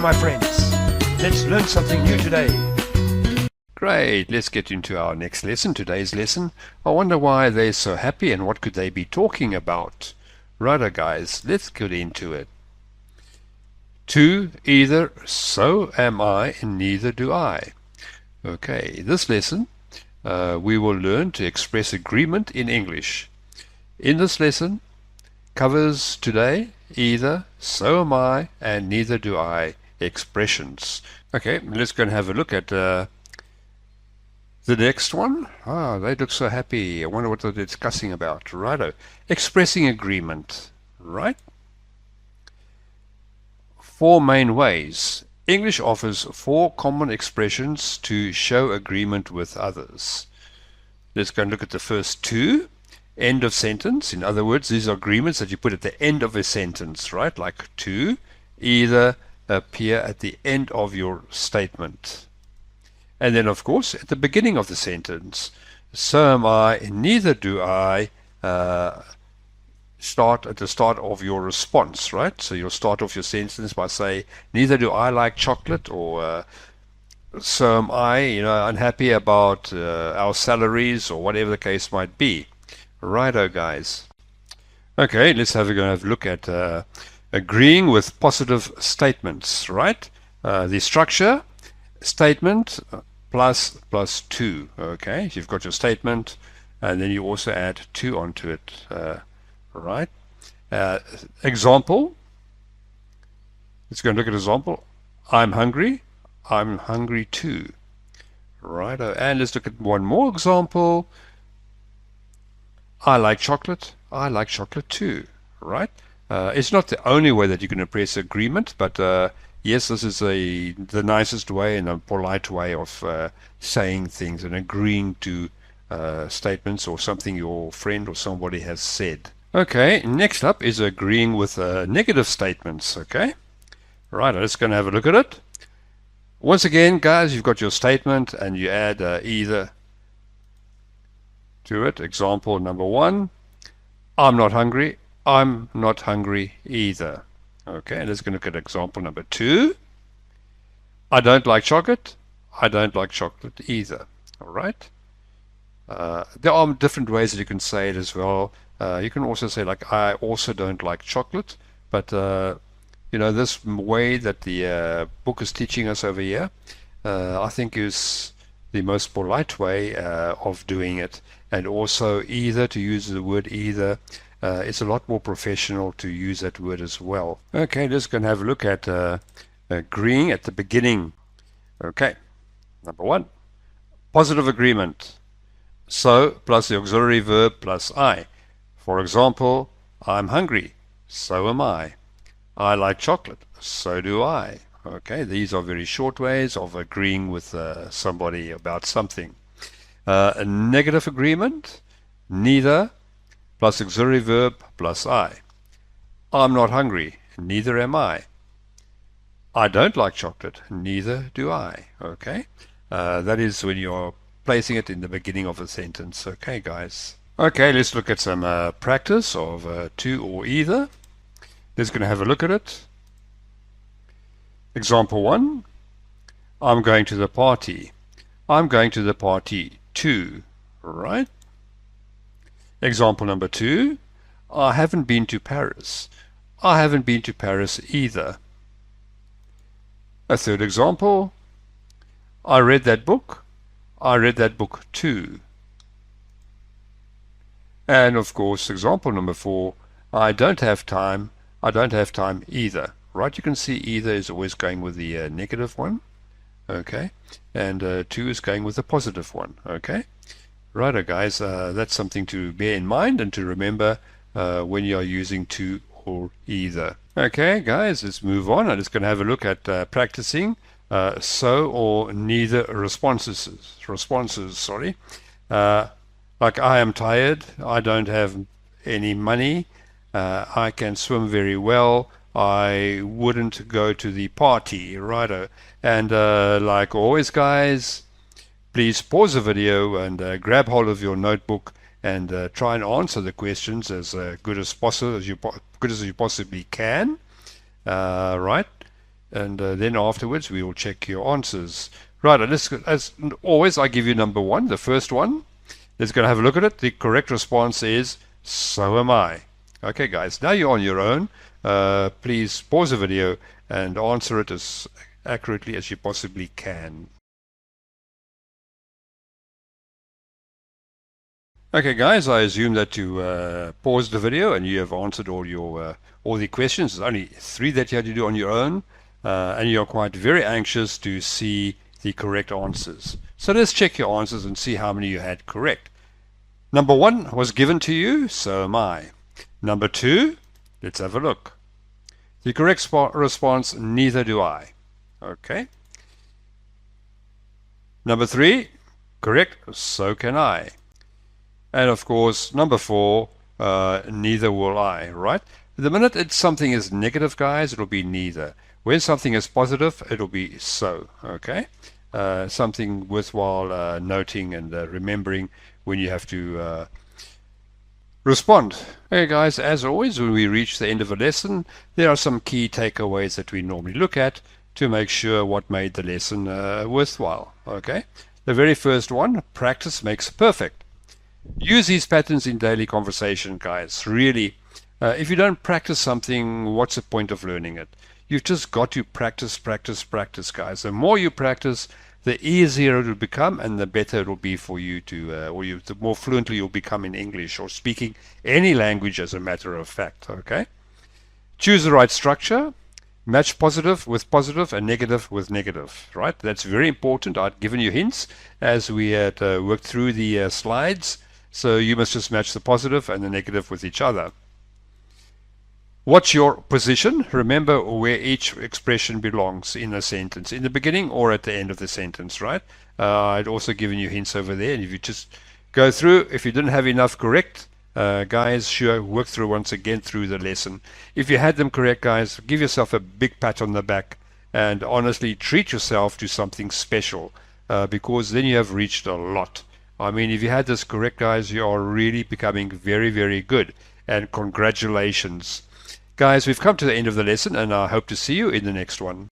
my friends. Let's learn something new today. Great, let's get into our next lesson, today's lesson. I wonder why they're so happy and what could they be talking about. Righto guys, let's get into it. To either so am I and neither do I. Okay, this lesson we will learn to express agreement in English. In this lesson covers today either so am I and neither do I expressions. Okay, let's go and have a look at the next one. They look so happy. I wonder what they're discussing about. Righto. Expressing agreement. Right? 4 main ways. English offers 4 common expressions to show agreement with others. Let's go and look at the first 2. End of sentence. In other words, these are agreements that you put at the end of a sentence, right? Like to either appear at the end of your statement. And then, of course, at the beginning of the sentence. So am I, neither do I, start at the start of your response, right? So you'll start off your sentence by saying, neither do I like chocolate, or so am I, unhappy about our salaries, or whatever the case might be. Righto, guys. Okay, let's have a look at agreeing with positive statements, right? The structure, statement plus 2. Okay, you've got your statement, and then you also add 2 onto it, right? Example. Let's go and look at example. I'm hungry. I'm hungry too. Right, and let's look at one more example. I like chocolate. I like chocolate too. Right? It's not the only way that you can express agreement, but yes, this is the nicest way and a polite way of saying things and agreeing to statements or something your friend or somebody has said. Okay, next up is agreeing with negative statements. Okay, right, let's go and have a look at it. Once again, guys, you've got your statement and you add either to it. Example number 1, I'm not hungry. I'm not hungry either. Okay, let's go look at example number 2. I don't like chocolate. I don't like chocolate either. All right. There are different ways that you can say it as well. You can also say like I also don't like chocolate, but this way that the book is teaching us over here, I think is the most polite way of doing it. And also either, to use the word either, it's a lot more professional to use that word as well. Okay, let's go and have a look at agreeing at the beginning. Okay, number 1, positive agreement. So plus the auxiliary verb plus I. For example, I'm hungry. So am I. I like chocolate. So do I. Okay, these are very short ways of agreeing with somebody about something. A negative agreement, neither plus auxiliary verb plus I. I'm not hungry, neither am I. I don't like chocolate, neither do I. Okay, that is when you're placing it in the beginning of a sentence. Okay, guys. Okay, let's look at some practice of to or either. Let's going to have a look at it. Example 1, I'm going to the party. I'm going to the party too, right? Example number 2, I haven't been to Paris. I haven't been to Paris either. A third example, I read that book. I read that book too. And of course, example number 4, I don't have time. I don't have time either. Right, you can see either is always going with the negative one. Okay, and 2 is going with the positive one. Okay, righto guys, that's something to bear in mind and to remember when you are using to or either. Okay guys, let's move on. I'm just going to have a look at practicing so or neither responses. Sorry, like I am tired. I don't have any money. I can swim very well. I wouldn't go to the party, righto. And like always guys, please pause the video and grab hold of your notebook and try and answer the questions as good as possible, as you possibly can, right? and then afterwards we will check your answers. Right, as always, I give you number 1, the first one. Let's go and have a look at it. The correct response is, so am I. Okay, guys, now you're on your own. Please pause the video and answer it as accurately as you possibly can. Okay, guys, I assume that you paused the video and you have answered all the questions. There's only 3 that you had to do on your own, and you're quite very anxious to see the correct answers. So let's check your answers and see how many you had correct. Number 1 was given to you, so am I. Number 2, let's have a look. The correct response, neither do I. Okay. Number 3, correct, so can I. And of course, number 4, neither will I, right? The minute something is negative, guys, it'll be neither. When something is positive, it'll be so, okay? Something worthwhile noting and remembering when you have to respond. Okay, guys, as always, when we reach the end of a lesson, there are some key takeaways that we normally look at to make sure what made the lesson worthwhile, okay? The very first one, practice makes perfect. Use these patterns in daily conversation, guys. Really, if you don't practice something, what's the point of learning it? You've just got to practice, practice, practice, guys. The more you practice, the easier it will become and the better it will be for you to, the more fluently you'll become in English or speaking any language, as a matter of fact, okay? Choose the right structure. Match positive with positive and negative with negative, right? That's very important. I've given you hints as we had worked through the slides. So you must just match the positive and the negative with each other. What's your position? Remember where each expression belongs in a sentence, in the beginning or at the end of the sentence, right? I'd also given you hints over there. And if you just go through, if you didn't have enough correct, guys, sure, work through once again through the lesson. If you had them correct, guys, give yourself a big pat on the back and honestly treat yourself to something special, because then you have reached a lot. I mean, if you had this correct, guys, you are really becoming very, very good. And congratulations. Guys, we've come to the end of the lesson, and I hope to see you in the next one.